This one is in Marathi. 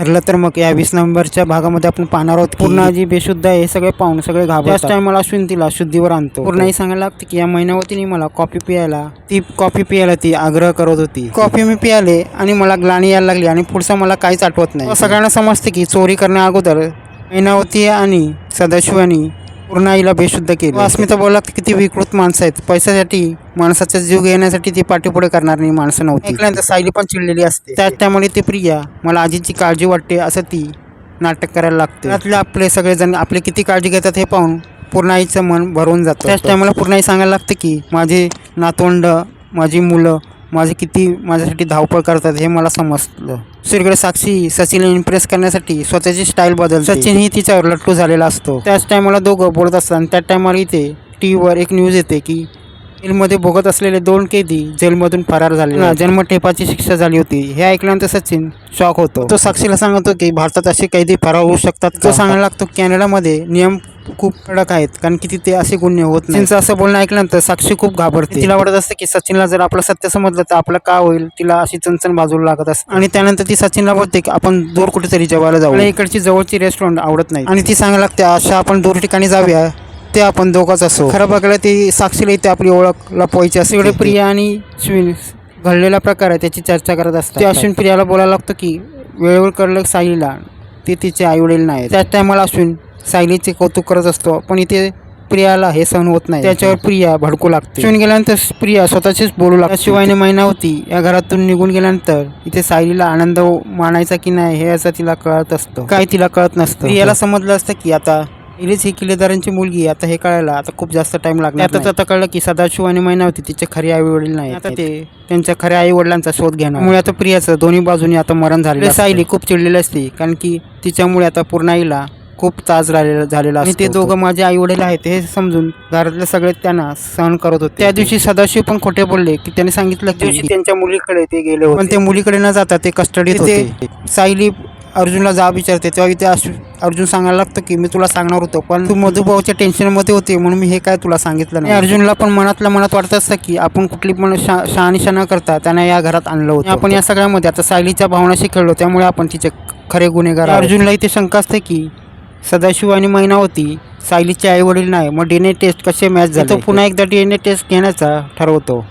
ठरलं तर मग या 20 नंबरच्या भागामध्ये आपण पाहणार आहोत पूर्णा जी बेशुद्ध आहे हे सगळे पाहून सगळे घाबरतात. त्याच टायमाला अश्विन तिला शुद्धीवर आणतो. पूर्णाही सांगायला लागते की या महिनावतीने मला कॉफी प्यायला ती आग्रह करत होती. कॉफी मी पियाले आणि मला ग्लानी यायला लागली आणि पुढचं मला काहीच आठवत नाही. सगळ्यांना समजते की चोरी करण्या अगोदर महिनावती आणि सदाशिवानी पूर्णाईला बेशुद्ध केली. अस्मिता बोलला किती विकृत माणसं आहेत. पैशासाठी माणसाचा जीव घेण्यासाठी ती पाठीपुढे करणारी माणसं नव्हती. ऐकल्यानंतर सायली पण चिडलेली असते. त्यामुळे ती प्रिया मला आजीची काळजी वाटते असं ती नाटक करायला लागते. त्यातले आपले सगळेजण आपली किती काळजी घेतात हे पाहून पूर्णाईचं मन भरून जातं. त्याच टायमाला पूर्णाई सांगायला लागते की माझे नातवंड माझी मुलं किती माझ्यासाठी धावपळ करतात हे मला समजलं. दुसरीकडे साक्षी सचिनला इम्प्रेस करण्यासाठी स्वतःची स्टाईल बदलते. सचिन ही तिच्यावर लट्टू झालेला असतो. त्याच टायमाला दोघं बोलत असतात आणि त्या टायमाला इथे टीव्हीवर एक न्यूज येते की जेलमध्ये भोगत असलेले 2 कैदी जेलमधून फरार झाले. जन्मठेपाची शिक्षा झाली होती. हे ऐकल्यानंतर सचिन शॉक होतो. तो साक्षीला सांगतो की भारतात असे कैदी फरार होऊ शकतात. तो सांगायला लागतो कॅनडामध्ये नियम खूप कडक आहेत कारण की तिथे असे गुन्हे होत नाही. सचिनचं असं बोलणं ऐकल्यानंतर साक्षी खूप घाबरते. तिला वाटत असतं की सचिनला जर आपलं सत्य समजलं तर आपलं काय होईल. तिला अशी चणचण बाजूला लागत असते आणि त्यानंतर ती सचिनला बोलते की आपण दूर कुठेतरी जेवायला जाऊ. इकडची जवळची रेस्टॉरंट आवडत नाही आणि ती सांगायला लागते अशा आपण दूर ठिकाणी जाऊया ते आपण दोघंच असो. खरं बघायला ती साक्षीला इथे आपली ओळख लपवायची असते. इकडे प्रिया आणि अश्विन घडलेला प्रकार आहे त्याची चर्चा करत असतात. अश्विन प्रियाला बोलायला लागतो की वेळेवर कळलं सायलीला ते तिचे आईवडील नाही. त्याच टायमाला अश्विन सायलीचे कौतुक करत असतो पण इथे प्रियाला हे सहन होत नाही. त्याच्यावर प्रिया भडकू लागते. अश्विन गेल्यानंतर प्रिया स्वतःचीच बोलू लागते. शिवायने महिनावती या घरातून निघून गेल्यानंतर इथे सायलीला आनंद मानायचा की नाही हे असं तिला कळत असतं. काय तिला कळत नसतं. प्रियाला समजलं असतं की आता पहिलीच ही किल्लेदारांची मुलगी आता हे कळायला आता खूप जास्त टाइम लागणार. आता कळलं की सदाशिव आणि महिनावती तिचे खरे आई वडील नाही. आता ते त्यांच्या खऱ्या आई वडिलांचा शोध घेणार. त्यामुळे आता प्रियाचं दोन्ही बाजूनी आता मरण झालेलं. सायली खूप चिडलेली असते कारण की तिच्यामुळे आता पूर्णाईला खूप त्रास झालेला आणि ते दोघं माझे आई वडील आहेत हे समजून घरातले सगळे त्यांना सहन करत होते. त्या दिवशी सदाशिव पण खोटे बोलले की त्यांनी सांगितलं की त्यांच्या मुलीकडे ते गेले होते पण ते मुलीकडे न जाता ते कस्टडीत होते. सायली अर्जुनला जाब विचारते तेव्हा इथे अर्जुन सांगायला लागतं की मी तुला सांगणार होतो पण तू मधुभाऊच्या टेन्शनमध्ये होते म्हणून मी हे काय तुला सांगितलं नाही. अर्जुनला पण मनातल्या मनात वाटत असतं की आपण कुठली पण शहानिशा न करता त्यांना या घरात आणलं होतं. आपण या सगळ्यामध्ये आता सायलीच्या भावनाशी खेळलो त्यामुळे आपण तिचे खरे गुन्हेगार. अर्जुनला इथे शंका असते की सदाशिव आणि महिनावती सायलीचे आई वडील नाही मग DNA टेस्ट कसे मॅच झाले. तो पुन्हा एकदा DNA टेस्ट घेण्याचा ठरवतो.